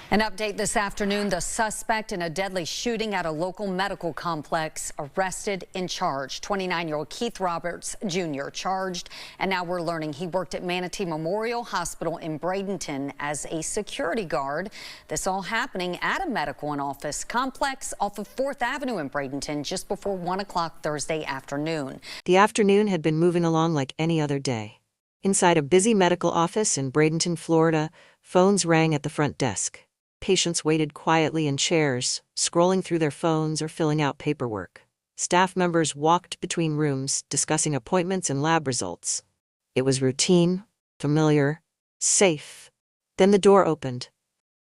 An update this afternoon, the suspect in a deadly shooting at a local medical complex arrested and charged. 29-year-old Keith Roberts Jr. charged, and now we're learning he worked at Manatee Memorial Hospital in Bradenton as a security guard. This all happening at a medical and office complex off of 4th Avenue in Bradenton just before 1 o'clock Thursday afternoon. The afternoon had been moving along like any other day. Inside a busy medical office in Bradenton, Florida, phones rang at the front desk. Patients waited quietly in chairs, scrolling through their phones or filling out paperwork. Staff members walked between rooms, discussing appointments and lab results. It was routine, familiar, safe. Then the door opened.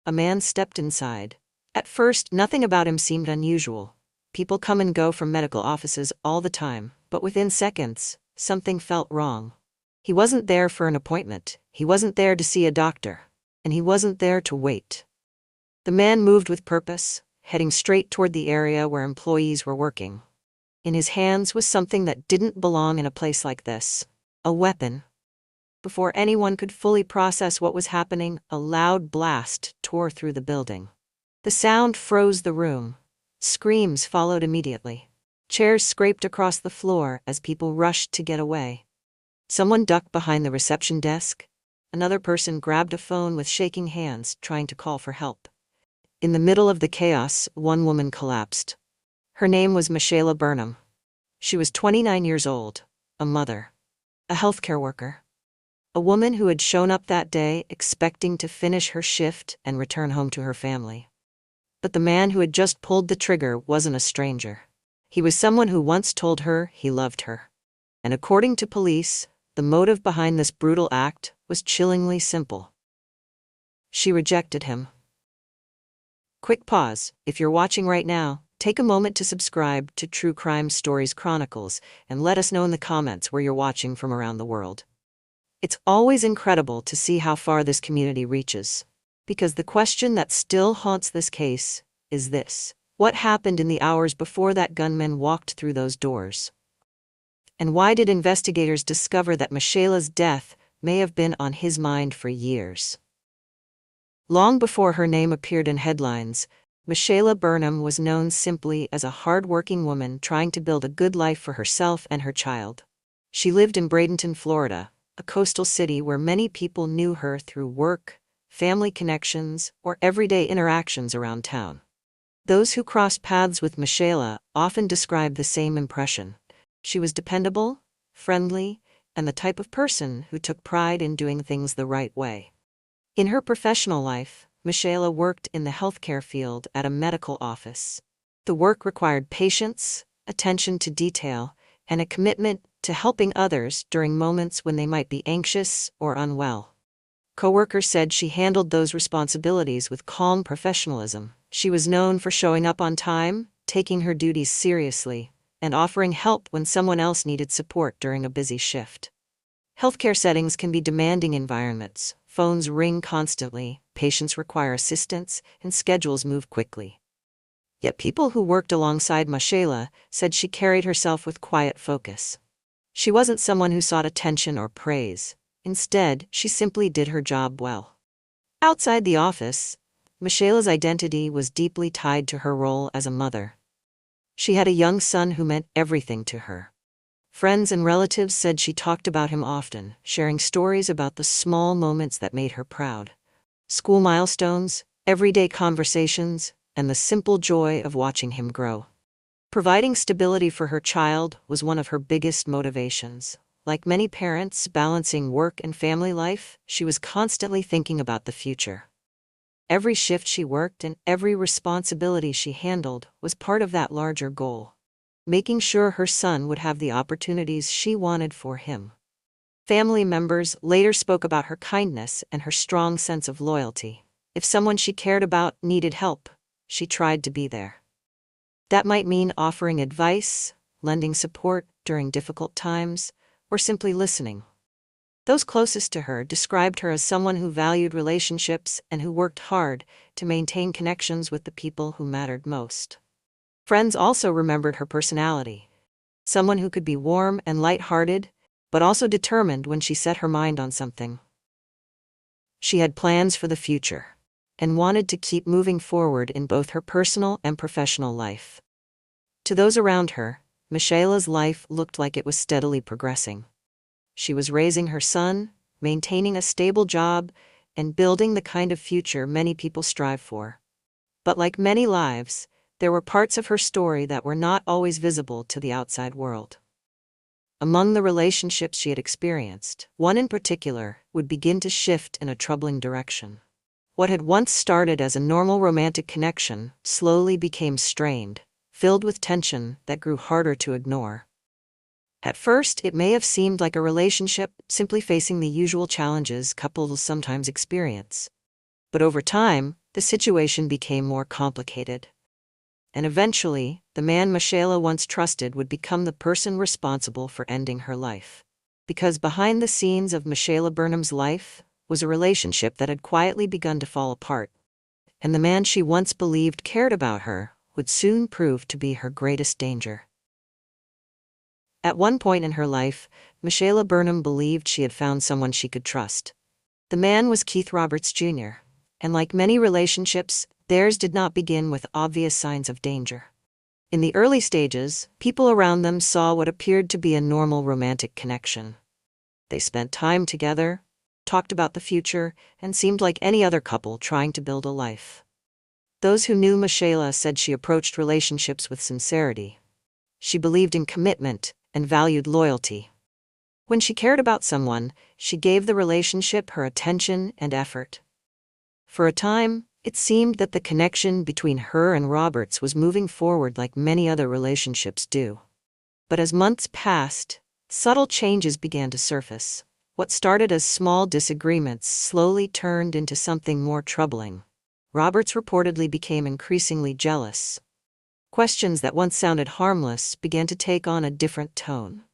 A man stepped inside. At first, nothing about him seemed unusual. People come and go from medical offices all the time, but within seconds, something felt wrong. He wasn't there for an appointment, he wasn't there to see a doctor, and he wasn't there to wait. The man moved with purpose, heading straight toward the area where employees were working. In his hands was something that didn't belong in a place like this: a weapon. Before anyone could fully process what was happening, a loud blast tore through the building. The sound froze the room. Screams followed immediately. Chairs scraped across the floor as people rushed to get away. Someone ducked behind the reception desk. Another person grabbed a phone with shaking hands, trying to call for help. In the middle of the chaos, one woman collapsed. Her name was Myshaela Burnham. She was 29 years old, a mother, a healthcare worker, a woman who had shown up that day expecting to finish her shift and return home to her family. But the man who had just pulled the trigger wasn't a stranger. He was someone who once told her he loved her. And according to police, the motive behind this brutal act was chillingly simple. She rejected him. Quick pause. If you're watching right now, take a moment to subscribe to True Crime Stories Chronicles and let us know in the comments where you're watching from around the world. It's always incredible to see how far this community reaches. Because the question that still haunts this case is this: what happened in the hours before that gunman walked through those doors? And why did investigators discover that Myshaela's death may have been on his mind for years? Long before her name appeared in headlines, Myshaela Burnham was known simply as a hard-working woman trying to build a good life for herself and her child. She lived in Bradenton, Florida, a coastal city where many people knew her through work, family connections, or everyday interactions around town. Those who crossed paths with Myshaela often described the same impression. She was dependable, friendly, and the type of person who took pride in doing things the right way. In her professional life, Myshaela worked in the healthcare field at a medical office. The work required patience, attention to detail, and a commitment to helping others during moments when they might be anxious or unwell. Coworkers said she handled those responsibilities with calm professionalism. She was known for showing up on time, taking her duties seriously, and offering help when someone else needed support during a busy shift. Healthcare settings can be demanding environments. Phones ring constantly, patients require assistance, and schedules move quickly. Yet people who worked alongside Myshaela said she carried herself with quiet focus. She wasn't someone who sought attention or praise. Instead, she simply did her job well. Outside the office, Myshaela's identity was deeply tied to her role as a mother. She had a young son who meant everything to her. Friends and relatives said she talked about him often, sharing stories about the small moments that made her proud. School milestones, everyday conversations, and the simple joy of watching him grow. Providing stability for her child was one of her biggest motivations. Like many parents balancing work and family life, she was constantly thinking about the future. Every shift she worked and every responsibility she handled was part of that larger goal: making sure her son would have the opportunities she wanted for him. Family members later spoke about her kindness and her strong sense of loyalty. If someone she cared about needed help, she tried to be there. That might mean offering advice, lending support during difficult times, or simply listening. Those closest to her described her as someone who valued relationships and who worked hard to maintain connections with the people who mattered most. Friends also remembered her personality. Someone who could be warm and light-hearted, but also determined when she set her mind on something. She had plans for the future. and wanted to keep moving forward in both her personal and professional life. To those around her, Myshaela's life looked like it was steadily progressing. She was raising her son, maintaining a stable job, and building the kind of future many people strive for. But like many lives, there were parts of her story that were not always visible to the outside world. Among the relationships she had experienced, one in particular would begin to shift in a troubling direction. What had once started as a normal romantic connection slowly became strained, filled with tension that grew harder to ignore. At first, it may have seemed like a relationship simply facing the usual challenges couples sometimes experience. But over time, the situation became more complicated. And eventually, the man Myshaela once trusted would become the person responsible for ending her life. Because behind the scenes of Myshaela Burnham's life was a relationship that had quietly begun to fall apart. And the man she once believed cared about her would soon prove to be her greatest danger. At one point in her life, Myshaela Burnham believed she had found someone she could trust. The man was Keith Roberts Jr., and like many relationships, theirs did not begin with obvious signs of danger. In the early stages, people around them saw what appeared to be a normal romantic connection. They spent time together, talked about the future, and seemed like any other couple trying to build a life. Those who knew Myshaela said she approached relationships with sincerity. She believed in commitment and valued loyalty. When she cared about someone, she gave the relationship her attention and effort. For a time, it seemed that the connection between her and Roberts was moving forward like many other relationships do. But as months passed, subtle changes began to surface. What started as small disagreements slowly turned into something more troubling. Roberts reportedly became increasingly jealous. Questions that once sounded harmless began to take on a different tone.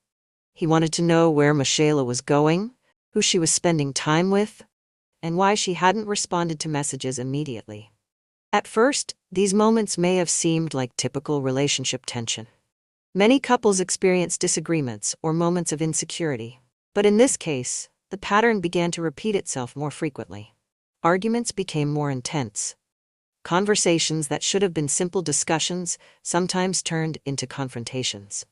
He wanted to know where Myshaela was going, who she was spending time with, and why she hadn't responded to messages immediately. At first, these moments may have seemed like typical relationship tension. Many couples experience disagreements or moments of insecurity, but in this case, the pattern began to repeat itself more frequently. Arguments became more intense. Conversations that should have been simple discussions sometimes turned into confrontations.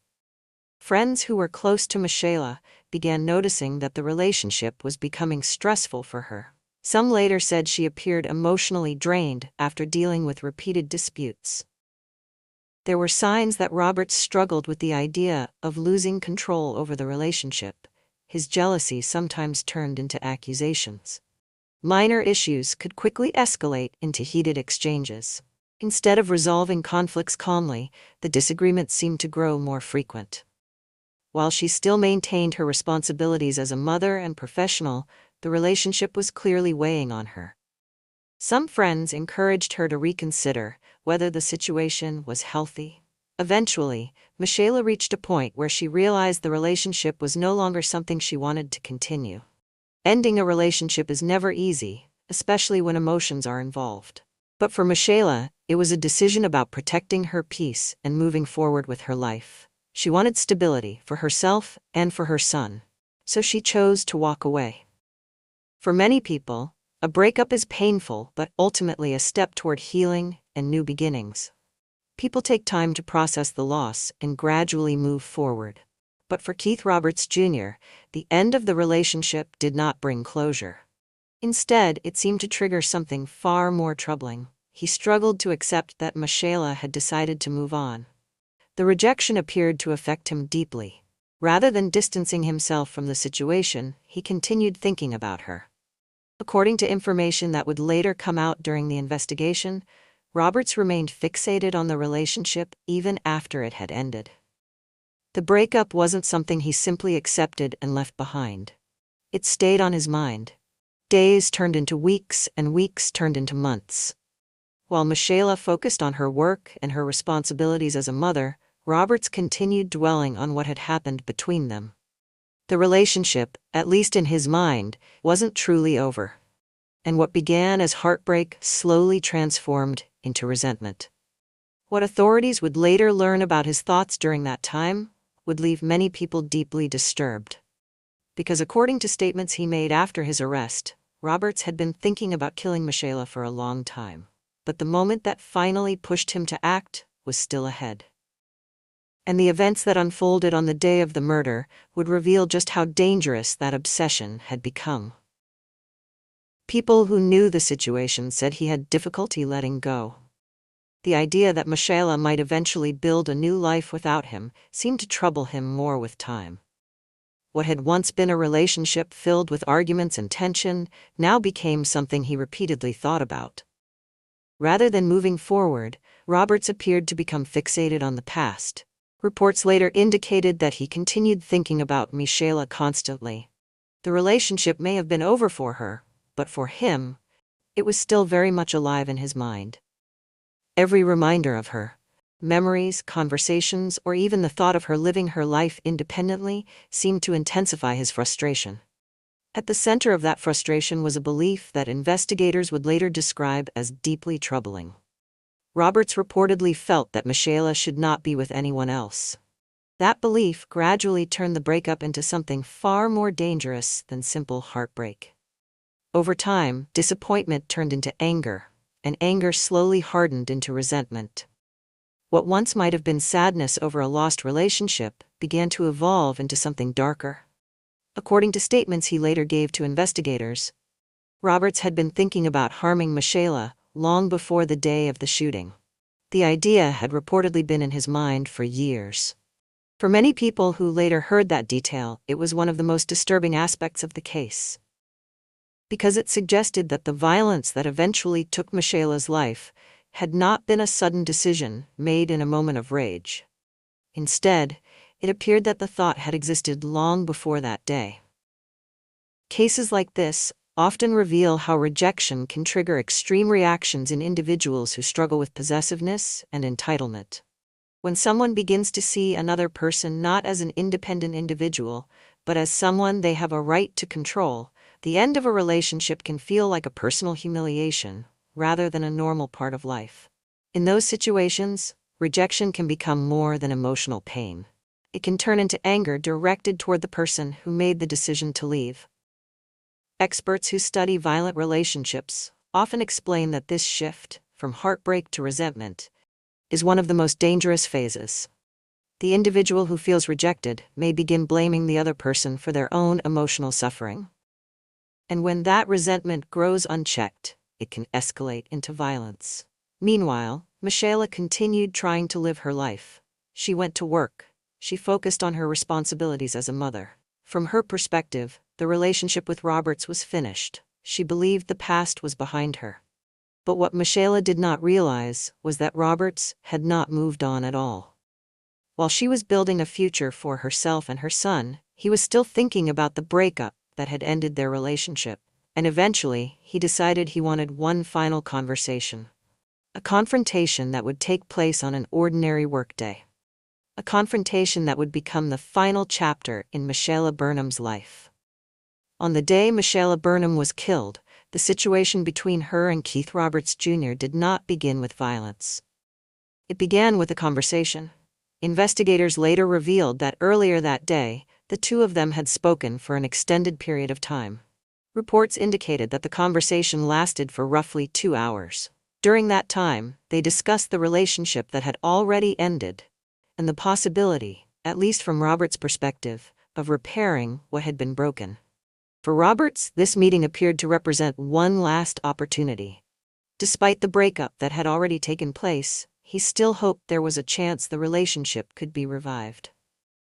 Friends who were close to Myshaela began noticing that the relationship was becoming stressful for her. Some later said she appeared emotionally drained after dealing with repeated disputes. There were signs that Roberts struggled with the idea of losing control over the relationship. His jealousy sometimes turned into accusations. Minor issues could quickly escalate into heated exchanges. Instead of resolving conflicts calmly, the disagreements seemed to grow more frequent. While she still maintained her responsibilities as a mother and professional, the relationship was clearly weighing on her. Some friends encouraged her to reconsider whether the situation was healthy. Eventually, Myshaela reached a point where she realized the relationship was no longer something she wanted to continue. Ending a relationship is never easy, especially when emotions are involved. But for Myshaela, it was a decision about protecting her peace and moving forward with her life. She wanted stability for herself and for her son, so she chose to walk away. For many people, a breakup is painful but ultimately a step toward healing and new beginnings. People take time to process the loss and gradually move forward. But for Keith Roberts Jr., the end of the relationship did not bring closure. Instead, it seemed to trigger something far more troubling. He struggled to accept that Myshaela had decided to move on. The rejection appeared to affect him deeply. Rather than distancing himself from the situation, he continued thinking about her. According to information that would later come out during the investigation, Roberts remained fixated on the relationship even after it had ended. The breakup wasn't something he simply accepted and left behind. It stayed on his mind. Days turned into weeks and weeks turned into months. While Myshaela focused on her work and her responsibilities as a mother, Roberts continued dwelling on what had happened between them. The relationship, at least in his mind, wasn't truly over. And what began as heartbreak slowly transformed into resentment. What authorities would later learn about his thoughts during that time would leave many people deeply disturbed. Because according to statements he made after his arrest, Roberts had been thinking about killing Myshaela for a long time, but the moment that finally pushed him to act was still ahead. And the events that unfolded on the day of the murder would reveal just how dangerous that obsession had become. People who knew the situation said he had difficulty letting go. The idea that Myshaela might eventually build a new life without him seemed to trouble him more with time. What had once been a relationship filled with arguments and tension now became something he repeatedly thought about. Rather than moving forward, Roberts appeared to become fixated on the past. Reports later indicated that he continued thinking about Myshaela constantly. The relationship may have been over for her, but for him, it was still very much alive in his mind. Every reminder of her, memories, conversations, or even the thought of her living her life independently seemed to intensify his frustration. At the center of that frustration was a belief that investigators would later describe as deeply troubling. Roberts reportedly felt that Myshaela should not be with anyone else. That belief gradually turned the breakup into something far more dangerous than simple heartbreak. Over time, disappointment turned into anger, and anger slowly hardened into resentment. What once might have been sadness over a lost relationship began to evolve into something darker. According to statements he later gave to investigators, Roberts had been thinking about harming Myshaela long before the day of the shooting. The idea had reportedly been in his mind for years. For many people who later heard that detail, it was one of the most disturbing aspects of the case, because it suggested that the violence that eventually took Myshaela's life had not been a sudden decision made in a moment of rage. Instead, it appeared that the thought had existed long before that day. Cases like this often reveal how rejection can trigger extreme reactions in individuals who struggle with possessiveness and entitlement. When someone begins to see another person not as an independent individual, but as someone they have a right to control, the end of a relationship can feel like a personal humiliation, rather than a normal part of life. In those situations, rejection can become more than emotional pain. It can turn into anger directed toward the person who made the decision to leave. Experts who study violent relationships often explain that this shift, from heartbreak to resentment, is one of the most dangerous phases. The individual who feels rejected may begin blaming the other person for their own emotional suffering. And when that resentment grows unchecked, it can escalate into violence. Meanwhile, Myshaela continued trying to live her life. She went to work. She focused on her responsibilities as a mother. From her perspective, the relationship with Roberts was finished. She believed the past was behind her. But what Myshaela did not realize was that Roberts had not moved on at all. While she was building a future for herself and her son, he was still thinking about the breakup that had ended their relationship. And eventually, he decided he wanted one final conversation. A confrontation that would take place on an ordinary workday. A confrontation that would become the final chapter in Myshaela Burnham's life. On the day Myshaela Burnham was killed, the situation between her and Keith Roberts Jr. did not begin with violence. It began with a conversation. Investigators later revealed that earlier that day, the two of them had spoken for an extended period of time. Reports indicated that the conversation lasted for roughly 2 hours. During that time, they discussed the relationship that had already ended, and the possibility, at least from Roberts' perspective, of repairing what had been broken. For Roberts, this meeting appeared to represent one last opportunity. Despite the breakup that had already taken place, he still hoped there was a chance the relationship could be revived.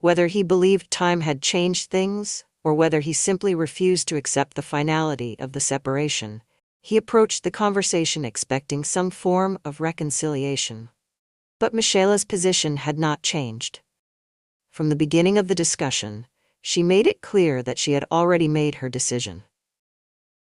Whether he believed time had changed things, or whether he simply refused to accept the finality of the separation, he approached the conversation expecting some form of reconciliation. But Myshaela's position had not changed. From the beginning of the discussion, she made it clear that she had already made her decision.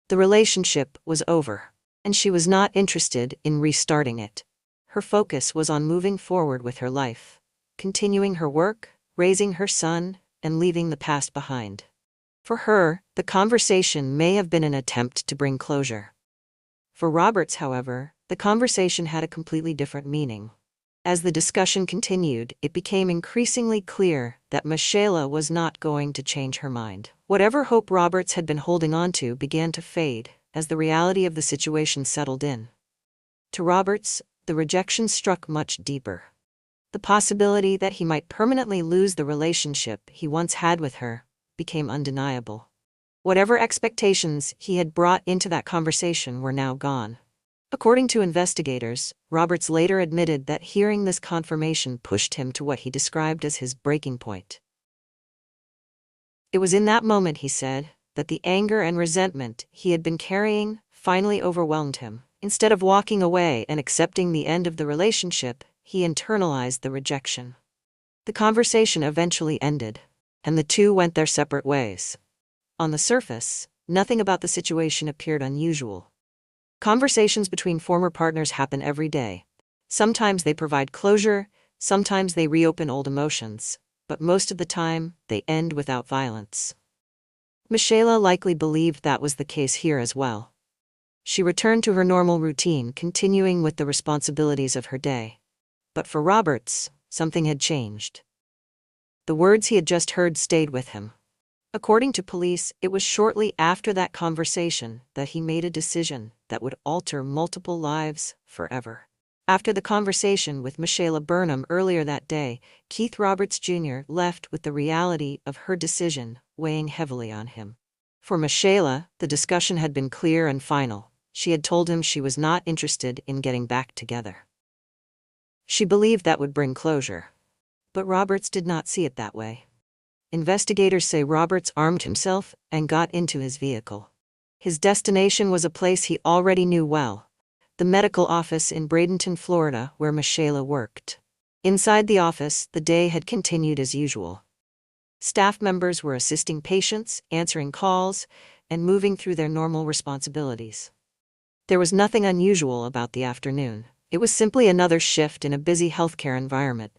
The relationship was over, and she was not interested in restarting it. Her focus was on moving forward with her life, continuing her work, raising her son, and leaving the past behind. For her, the conversation may have been an attempt to bring closure. For Roberts, however, the conversation had a completely different meaning. As the discussion continued, it became increasingly clear that Myshaela was not going to change her mind. Whatever hope Roberts had been holding on to began to fade as the reality of the situation settled in. To Roberts, the rejection struck much deeper. The possibility that he might permanently lose the relationship he once had with her became undeniable. Whatever expectations he had brought into that conversation were now gone. According to investigators, Roberts later admitted that hearing this confirmation pushed him to what he described as his breaking point. It was in that moment, he said, that the anger and resentment he had been carrying finally overwhelmed him. Instead of walking away and accepting the end of the relationship, he internalized the rejection. The conversation eventually ended, and the two went their separate ways. On the surface, nothing about the situation appeared unusual. Conversations between former partners happen every day. Sometimes they provide closure, sometimes they reopen old emotions, but most of the time, they end without violence. Myshaela likely believed that was the case here as well. She returned to her normal routine, continuing with the responsibilities of her day. But for Roberts, something had changed. The words he had just heard stayed with him. According to police, it was shortly after that conversation that he made a decision that would alter multiple lives forever. After the conversation with Myshaela Burnham earlier that day, Keith Roberts Jr. left with the reality of her decision weighing heavily on him. For Myshaela, the discussion had been clear and final. She had told him she was not interested in getting back together. She believed that would bring closure. But Roberts did not see it that way. Investigators say Roberts armed himself and got into his vehicle. His destination was a place he already knew well, the medical office in Bradenton, Florida, where Myshaela worked. Inside the office, the day had continued as usual. Staff members were assisting patients, answering calls, and moving through their normal responsibilities. There was nothing unusual about the afternoon. It was simply another shift in a busy healthcare environment.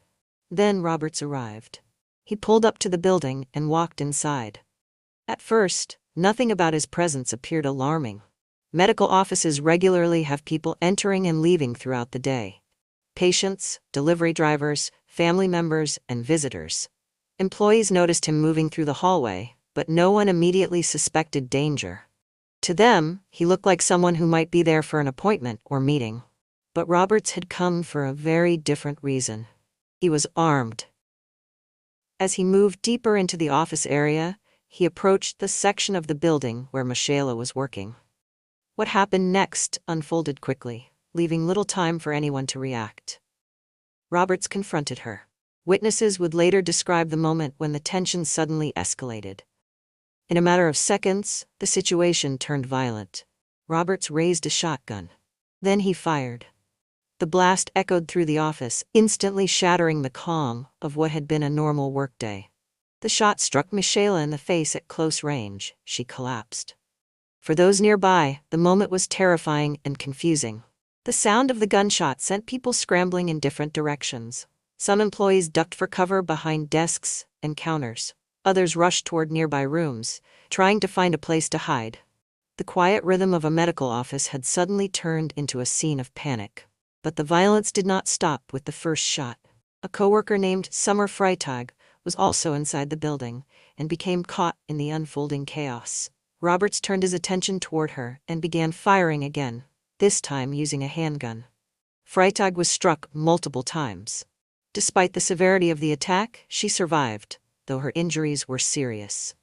Then Roberts arrived. He pulled up to the building and walked inside. At first, nothing about his presence appeared alarming. Medical offices regularly have people entering and leaving throughout the day. Patients, delivery drivers, family members, and visitors. Employees noticed him moving through the hallway, but no one immediately suspected danger. To them, he looked like someone who might be there for an appointment or meeting. But Roberts had come for a very different reason. He was armed. As he moved deeper into the office area, he approached the section of the building where Myshaela was working. What happened next unfolded quickly, leaving little time for anyone to react. Roberts confronted her. Witnesses would later describe the moment when the tension suddenly escalated. In a matter of seconds, the situation turned violent. Roberts raised a shotgun. Then he fired. The blast echoed through the office, instantly shattering the calm of what had been a normal workday. The shot struck Myshaela in the face at close range. She collapsed. For those nearby, the moment was terrifying and confusing. The sound of the gunshot sent people scrambling in different directions. Some employees ducked for cover behind desks and counters. Others rushed toward nearby rooms, trying to find a place to hide. The quiet rhythm of a medical office had suddenly turned into a scene of panic. But the violence did not stop with the first shot. A coworker named Summer Freitag was also inside the building and became caught in the unfolding chaos. Roberts turned his attention toward her and began firing again, this time using a handgun. Freitag was struck multiple times. Despite the severity of the attack, she survived, though her injuries were serious.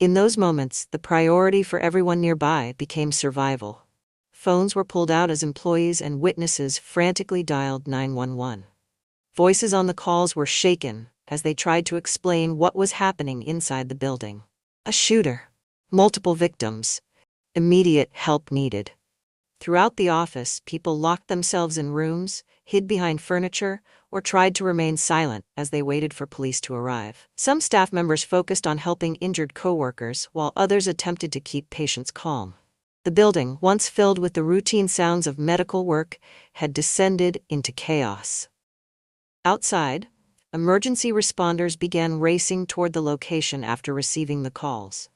In those moments, the priority for everyone nearby became survival. Phones were pulled out as employees and witnesses frantically dialed 911. Voices on the calls were shaken as they tried to explain what was happening inside the building. A shooter. Multiple victims. Immediate help needed. Throughout the office, people locked themselves in rooms, hid behind furniture, or tried to remain silent as they waited for police to arrive. Some staff members focused on helping injured coworkers, while others attempted to keep patients calm. The building, once filled with the routine sounds of medical work, had descended into chaos. Outside, emergency responders began racing toward the location after receiving the calls.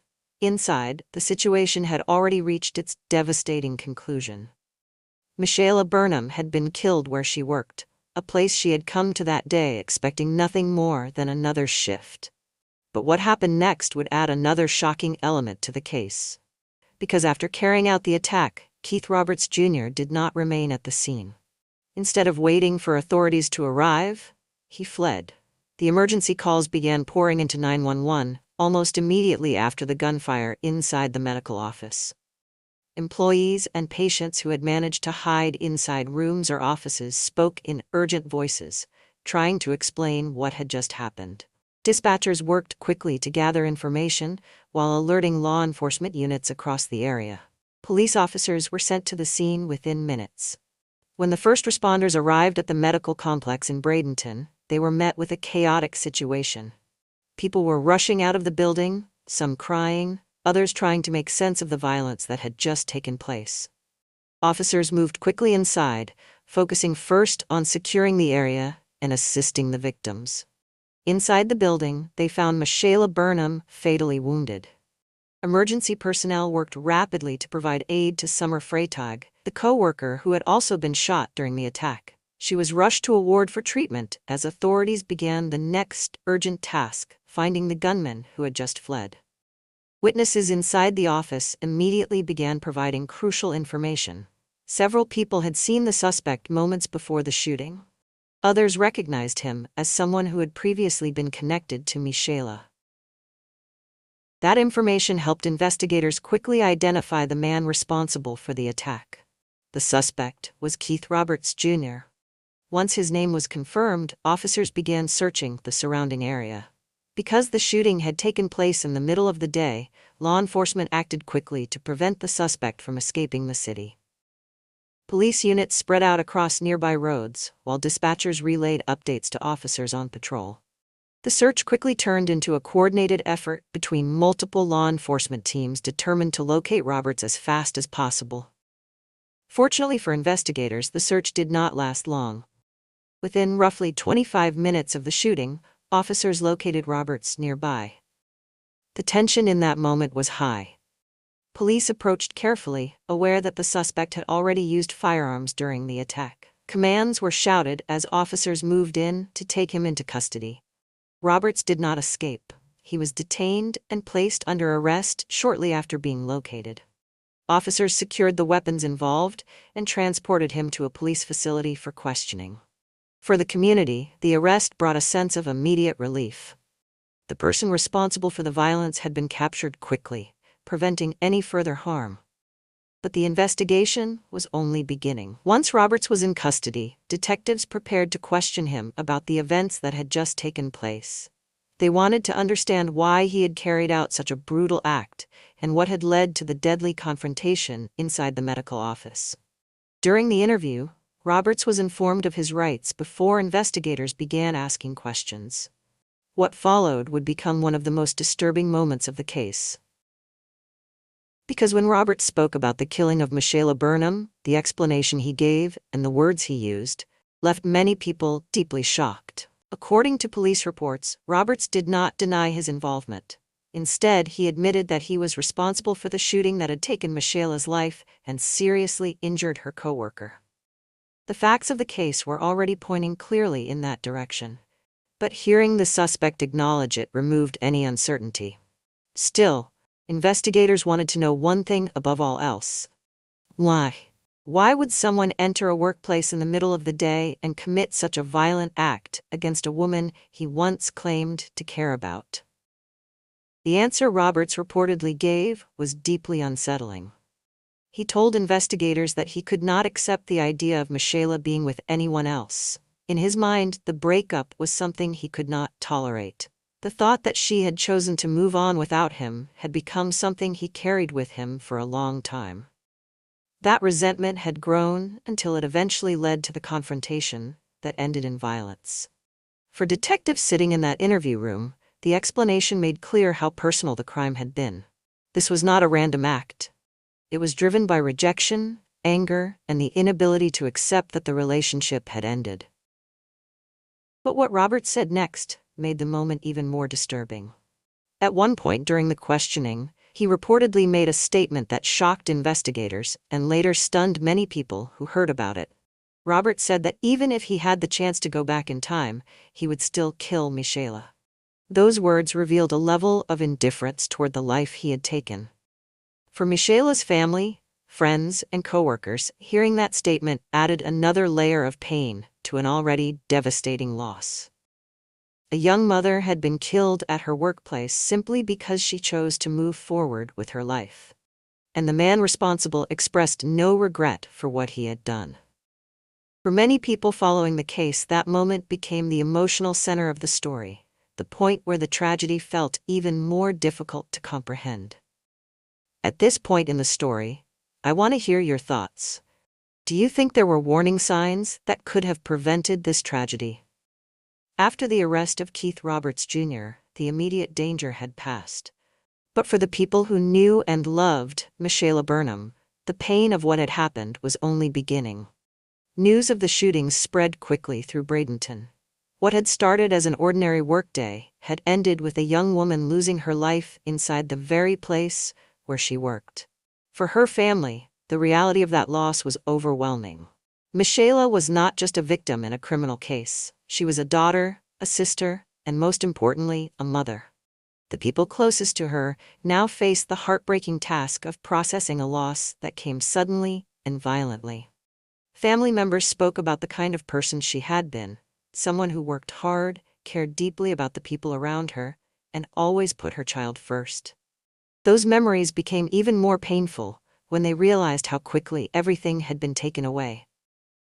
Inside, the situation had already reached its devastating conclusion. Myshaela Burnham had been killed where she worked, a place she had come to that day expecting nothing more than another shift. But what happened next would add another shocking element to the case. Because after carrying out the attack, Keith Roberts Jr. did not remain at the scene. Instead of waiting for authorities to arrive, he fled. The emergency calls began pouring into 911 almost immediately after the gunfire inside the medical office. Employees and patients who had managed to hide inside rooms or offices spoke in urgent voices, trying to explain what had just happened. Dispatchers worked quickly to gather information while alerting law enforcement units across the area. Police officers were sent to the scene within minutes. When the first responders arrived at the medical complex in Bradenton, they were met with a chaotic situation. People were rushing out of the building, some crying, others trying to make sense of the violence that had just taken place. Officers moved quickly inside, focusing first on securing the area and assisting the victims. Inside the building, they found Myshaela Burnham fatally wounded. Emergency personnel worked rapidly to provide aid to Summer Freytag, the co-worker who had also been shot during the attack. She was rushed to a ward for treatment as authorities began the next urgent task, finding the gunman who had just fled. Witnesses inside the office immediately began providing crucial information. Several people had seen the suspect moments before the shooting. Others recognized him as someone who had previously been connected to Myshaela. That information helped investigators quickly identify the man responsible for the attack. The suspect was Keith Roberts Jr. Once his name was confirmed, officers began searching the surrounding area. Because the shooting had taken place in the middle of the day, law enforcement acted quickly to prevent the suspect from escaping the city. Police units spread out across nearby roads, while dispatchers relayed updates to officers on patrol. The search quickly turned into a coordinated effort between multiple law enforcement teams determined to locate Roberts as fast as possible. Fortunately for investigators, the search did not last long. Within roughly 25 minutes of the shooting, officers located Roberts nearby. The tension in that moment was high. Police approached carefully, aware that the suspect had already used firearms during the attack. Commands were shouted as officers moved in to take him into custody. Roberts did not escape. He was detained and placed under arrest shortly after being located. Officers secured the weapons involved and transported him to a police facility for questioning. For the community, the arrest brought a sense of immediate relief. The person responsible for the violence had been captured quickly, preventing any further harm. But the investigation was only beginning. Once Roberts was in custody, detectives prepared to question him about the events that had just taken place. They wanted to understand why he had carried out such a brutal act and what had led to the deadly confrontation inside the medical office. During the interview, Roberts was informed of his rights before investigators began asking questions. What followed would become one of the most disturbing moments of the case. Because when Roberts spoke about the killing of Myshaela Burnham, the explanation he gave and the words he used left many people deeply shocked. According to police reports, Roberts did not deny his involvement. Instead, he admitted that he was responsible for the shooting that had taken Myshaela's life and seriously injured her co-worker. The facts of the case were already pointing clearly in that direction. But hearing the suspect acknowledge it removed any uncertainty. Still, investigators wanted to know one thing above all else. Why? Why would someone enter a workplace in the middle of the day and commit such a violent act against a woman he once claimed to care about? The answer Roberts reportedly gave was deeply unsettling. He told investigators that he could not accept the idea of Myshaela being with anyone else. In his mind, the breakup was something he could not tolerate. The thought that she had chosen to move on without him had become something he carried with him for a long time. That resentment had grown until it eventually led to the confrontation that ended in violence. For detectives sitting in that interview room, the explanation made clear how personal the crime had been. This was not a random act. It was driven by rejection, anger, and the inability to accept that the relationship had ended. But what Roberts said next made the moment even more disturbing. At one point during the questioning, he reportedly made a statement that shocked investigators and later stunned many people who heard about it. Roberts said that even if he had the chance to go back in time, he would still kill Myshaela. Those words revealed a level of indifference toward the life he had taken. For Myshaela's family, friends, and coworkers, hearing that statement added another layer of pain to an already devastating loss. A young mother had been killed at her workplace simply because she chose to move forward with her life. And the man responsible expressed no regret for what he had done. For many people following the case, that moment became the emotional center of the story, the point where the tragedy felt even more difficult to comprehend. At this point in the story, I want to hear your thoughts. Do you think there were warning signs that could have prevented this tragedy? After the arrest of Keith Roberts Jr., the immediate danger had passed. But for the people who knew and loved Myshaela Burnham, the pain of what had happened was only beginning. News of the shootings spread quickly through Bradenton. What had started as an ordinary workday had ended with a young woman losing her life inside the very place where she worked. For her family, the reality of that loss was overwhelming. Myshaela was not just a victim in a criminal case. She was a daughter, a sister, and most importantly, a mother. The people closest to her now faced the heartbreaking task of processing a loss that came suddenly and violently. Family members spoke about the kind of person she had been, someone who worked hard, cared deeply about the people around her, and always put her child first. Those memories became even more painful when they realized how quickly everything had been taken away.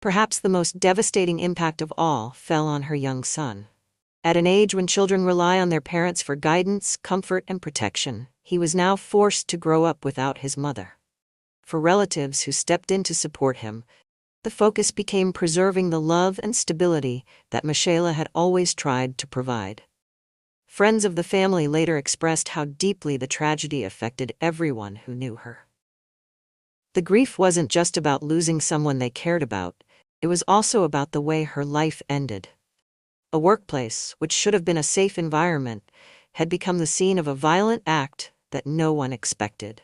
Perhaps the most devastating impact of all fell on her young son. At an age when children rely on their parents for guidance, comfort, and protection, he was now forced to grow up without his mother. For relatives who stepped in to support him, the focus became preserving the love and stability that Myshaela had always tried to provide. Friends of the family later expressed how deeply the tragedy affected everyone who knew her. The grief wasn't just about losing someone they cared about, it was also about the way her life ended. A workplace, which should have been a safe environment, had become the scene of a violent act that no one expected.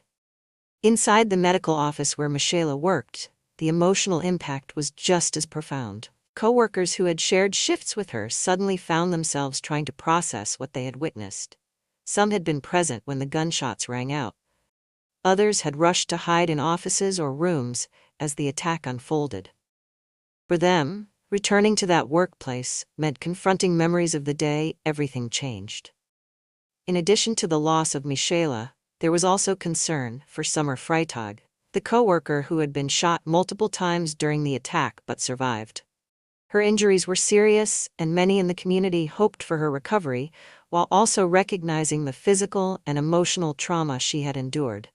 Inside the medical office where Myshaela worked, the emotional impact was just as profound. Coworkers who had shared shifts with her suddenly found themselves trying to process what they had witnessed. Some had been present when the gunshots rang out. Others had rushed to hide in offices or rooms as the attack unfolded. For them, returning to that workplace meant confronting memories of the day everything changed. In addition to the loss of Myshaela, there was also concern for Summer Freitag, the coworker who had been shot multiple times during the attack but survived. Her injuries were serious, and many in the community hoped for her recovery, while also recognizing the physical and emotional trauma she had endured.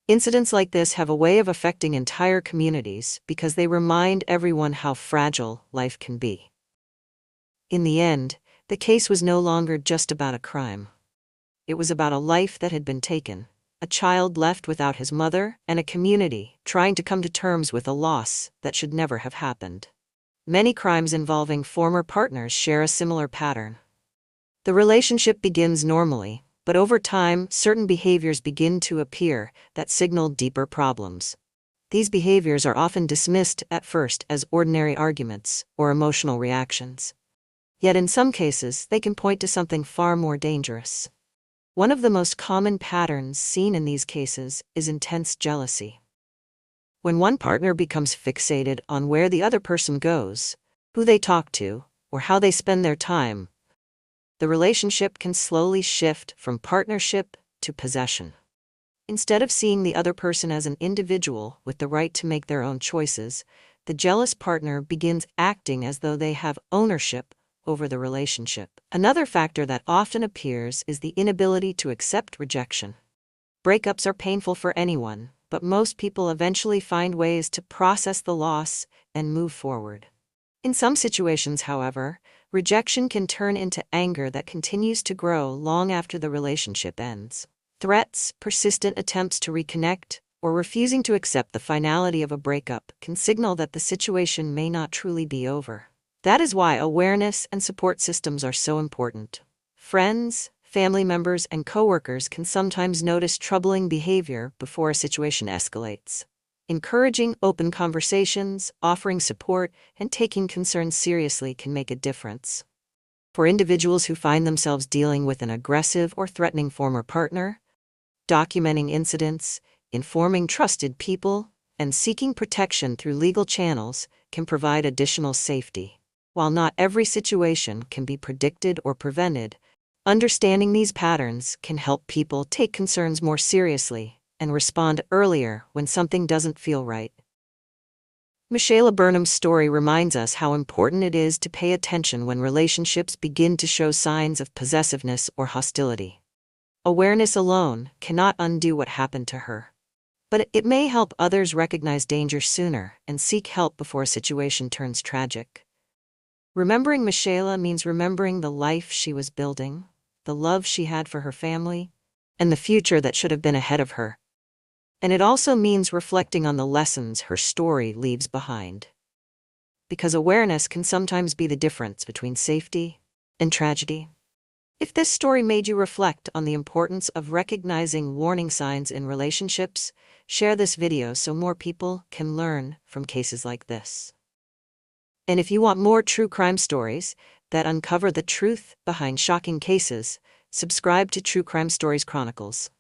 Incidents like this have a way of affecting entire communities because they remind everyone how fragile life can be. In the end, the case was no longer just about a crime. It was about a life that had been taken, a child left without his mother, and a community trying to come to terms with a loss that should never have happened. Many crimes involving former partners share a similar pattern. The relationship begins normally, but over time, certain behaviors begin to appear that signal deeper problems. These behaviors are often dismissed at first as ordinary arguments or emotional reactions. Yet in some cases, they can point to something far more dangerous. One of the most common patterns seen in these cases is intense jealousy. When one partner becomes fixated on where the other person goes, who they talk to, or how they spend their time, the relationship can slowly shift from partnership to possession. Instead of seeing the other person as an individual with the right to make their own choices, the jealous partner begins acting as though they have ownership over the relationship. Another factor that often appears is the inability to accept rejection. Breakups are painful for anyone, but most people eventually find ways to process the loss and move forward. In some situations, however, rejection can turn into anger that continues to grow long after the relationship ends. Threats, persistent attempts to reconnect, or refusing to accept the finality of a breakup can signal that the situation may not truly be over. That is why awareness and support systems are so important. Friends, family members, and coworkers can sometimes notice troubling behavior before a situation escalates. Encouraging open conversations, offering support, and taking concerns seriously can make a difference. For individuals who find themselves dealing with an aggressive or threatening former partner, documenting incidents, informing trusted people, and seeking protection through legal channels can provide additional safety. While not every situation can be predicted or prevented, understanding these patterns can help people take concerns more seriously and respond earlier when something doesn't feel right. Myshaela Burnham's story reminds us how important it is to pay attention when relationships begin to show signs of possessiveness or hostility. Awareness alone cannot undo what happened to her, but it may help others recognize danger sooner and seek help before a situation turns tragic. Remembering Myshaela means remembering the life she was building, the love she had for her family, and the future that should have been ahead of her. And it also means reflecting on the lessons her story leaves behind. Because awareness can sometimes be the difference between safety and tragedy. If this story made you reflect on the importance of recognizing warning signs in relationships, share this video so more people can learn from cases like this. And if you want more true crime stories that uncover the truth behind shocking cases, subscribe to True Crime Stories Chronicles.